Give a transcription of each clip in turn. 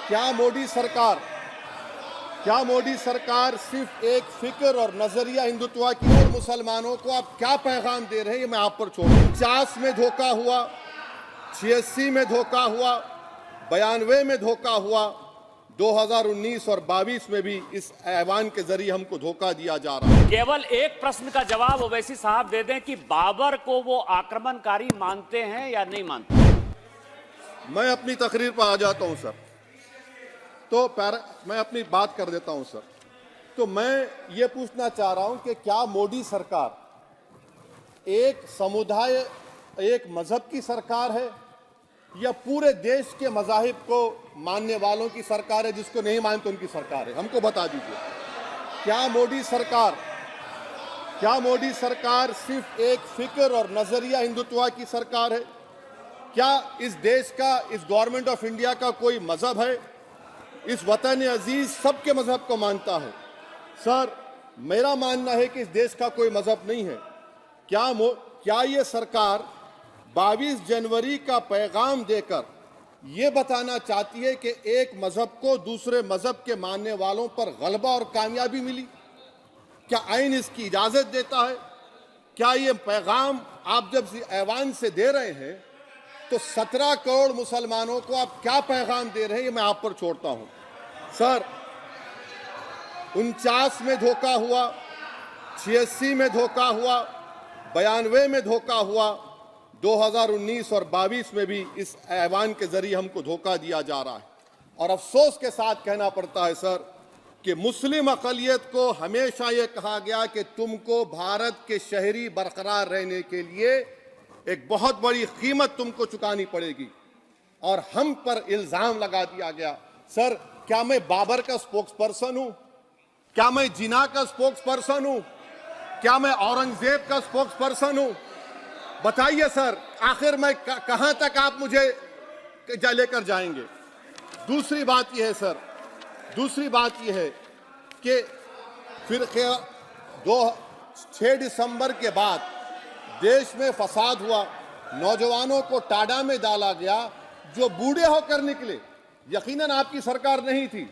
क्या मोदी सरकार सिर्फ एक फिक्र और नजरिया हिंदुत्व की और मुसलमानों को आप क्या पैगाम दे रहे हैं, ये मैं आप पर छोड़ दूं। 49 में धोखा हुआ, 86 में धोखा हुआ, 92 में धोखा हुआ, 2019 और 22 में भी इस ऐवान के जरिए हमको धोखा दिया जा रहा है। केवल एक प्रश्न का जवाब ओवैसी साहब दे दें कि बाबर को वो आक्रमणकारी मानते हैं या नहीं मानते। मैं अपनी तकरीर पर आ जाता हूं सर, तो मैं अपनी बात कर देता हूं सर। तो मैं ये पूछना चाह रहा हूं कि क्या मोदी सरकार एक समुदाय, एक मजहब की सरकार है या पूरे देश के मजाहिब को मानने वालों की सरकार है, जिसको नहीं मानते उनकी सरकार है? हमको बता दीजिए। क्या मोदी सरकार सिर्फ एक फिक्र और नजरिया हिंदुत्व की सरकार है? क्या इस देश का, इस गवर्नमेंट ऑफ इंडिया का कोई मजहब है? इस वतन अजीज सबके मजहब को मानता है। सर, मेरा मानना है कि इस देश का कोई मजहब नहीं है। क्या ये सरकार 22 जनवरी का पैगाम देकर ये बताना चाहती है कि एक मजहब को दूसरे मजहब के मानने वालों पर गलबा और कामयाबी मिली? क्या आइन इसकी इजाजत देता है? क्या ये पैगाम आप जब ऐवान से दे रहे हैं तो 17 करोड़ मुसलमानों को आप क्या पैगाम दे रहे हैं, ये मैं आप पर छोड़ता हूं। सर, 49 में धोखा हुआ, 86 में धोखा हुआ, 92 में धोखा हुआ, 2019 और 22 में भी इस ऐवान के जरिए हमको धोखा दिया जा रहा है। और अफसोस के साथ कहना पड़ता है सर कि मुस्लिम अक़लियत को हमेशा ये कहा गया कि तुमको भारत के शहरी बरकरार रहने के लिए एक बहुत बड़ी कीमत तुमको चुकानी पड़ेगी, और हम पर इल्जाम लगा दिया गया। सर, क्या मैं बाबर का स्पोक्स पर्सन हूं? क्या मैं जिना का स्पोक्स पर्सन हूं? क्या मैं औरंगजेब का स्पोक्स पर्सन हूं? बताइए सर, आखिर मैं कहां तक आप मुझे लेकर जाएंगे? दूसरी बात यह है सर, दूसरी बात यह है कि फिर 6 दिसंबर के बाद देश में फसाद हुआ, नौजवानों को टाडा में डाला गया, जो बूढ़े होकर निकले। यकीनन आपकी सरकार नहीं थी,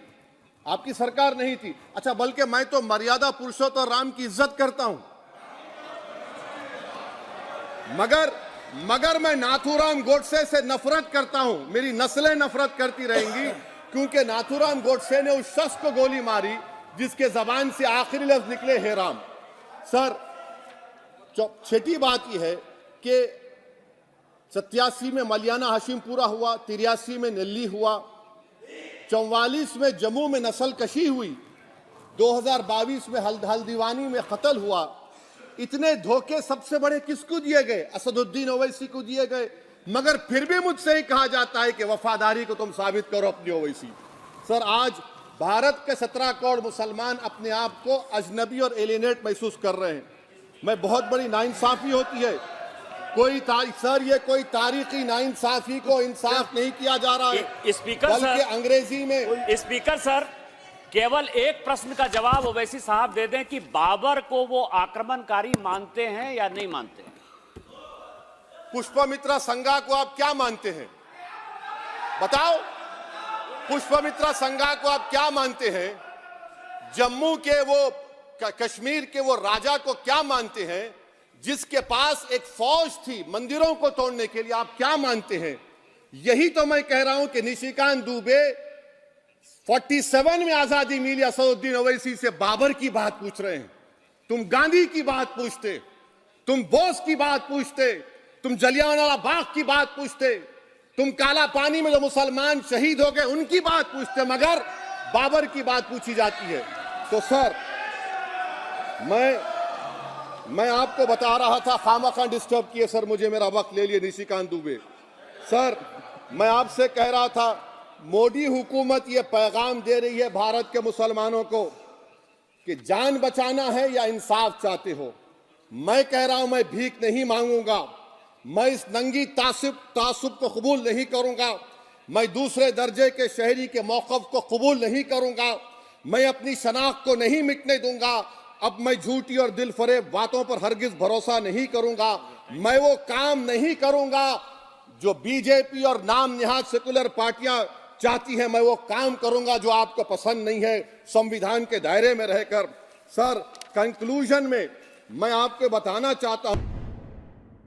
आपकी सरकार नहीं थी। अच्छा, बल्कि मैं तो मर्यादा पुरुषोत्तम राम की इज्जत करता हूं, मगर मैं नाथूराम गोडसे से नफरत करता हूं। मेरी नस्लें नफरत करती रहेंगी, क्योंकि नाथूराम गोडसे ने उस शख्स को गोली मारी जिसके जबान से आखिरी लफ्ज निकले, हे राम। सर, छठी बात यह है कि 87 में मलियाना हाशिमपुरा हुआ, 83 में नेल्ली हुआ, 44 में जम्मू में नस्ल कशी हुई, 2022 में हल्दीवानी में कत्ल हुआ। इतने धोखे सबसे बड़े किसको दिए गए? असदुद्दीन ओवैसी को दिए गए। मगर फिर भी मुझसे ही कहा जाता है कि वफादारी को तुम साबित करो अपनी ओवैसी। सर, आज भारत के 17 करोड़ मुसलमान अपने आप को अजनबी और एलिनेट महसूस कर रहे हैं। मैं बहुत बड़ी नाइंसाफी होती है, सर ये कोई तारीखी नाइंसाफी को इंसाफ नहीं किया जा रहा है। स्पीकर बल्कि सर, अंग्रेजी में स्पीकर सर, केवल एक प्रश्न का जवाब ओवैसी साहब दे दें कि बाबर को वो आक्रमणकारी मानते हैं या नहीं मानते। पुष्पमित्रा संघा को आप क्या मानते हैं? बताओ, पुष्पमित्रा संघा को आप क्या मानते हैं? जम्मू के वो, कश्मीर के वो राजा को क्या मानते हैं जिसके पास एक फौज थी मंदिरों को तोड़ने के लिए? आप क्या मानते हैं? यही तो मैं कह रहा हूं कि निशिकांत दुबे 47 में आजादी मिली, असदुद्दीन ओवैसी से बाबर की बात पूछ रहे हैं। तुम गांधी की बात पूछते, तुम बोस की बात पूछते, तुम जलियांवाला बाग की बात पूछते, तुम काला पानी में जो मुसलमान शहीद हो गए उनकी बात पूछते, मगर बाबर की बात पूछी जाती है। तो सर, मैं आपको बता रहा था, खामखा डिस्टर्ब किए सर मुझे, मेरा वक्त ले लिए निशिकांत दुबे। सर, मैं आपसे कह रहा था, मोदी हुकूमत ये पैगाम दे रही है भारत के मुसलमानों को कि जान बचाना है या इंसाफ चाहते हो। मैं कह रहा हूं, मैं भीख नहीं मांगूंगा, मैं इस नंगी तासुब को कबूल नहीं करूंगा, मैं दूसरे दर्जे के शहरी के मौक़िफ़ को कबूल नहीं करूंगा, मैं अपनी शनाख्त को नहीं मिटने दूंगा। अब मैं झूठी और दिल फरेब बातों पर हरगिज भरोसा नहीं करूंगा। मैं वो काम नहीं करूंगा जो बीजेपी और नाम निहाद सेकुलर पार्टियां चाहती हैं मैं वो काम करूंगा जो आपको पसंद नहीं है, संविधान के दायरे में रहकर। सर, कंक्लूजन में मैं आपको बताना चाहता हूं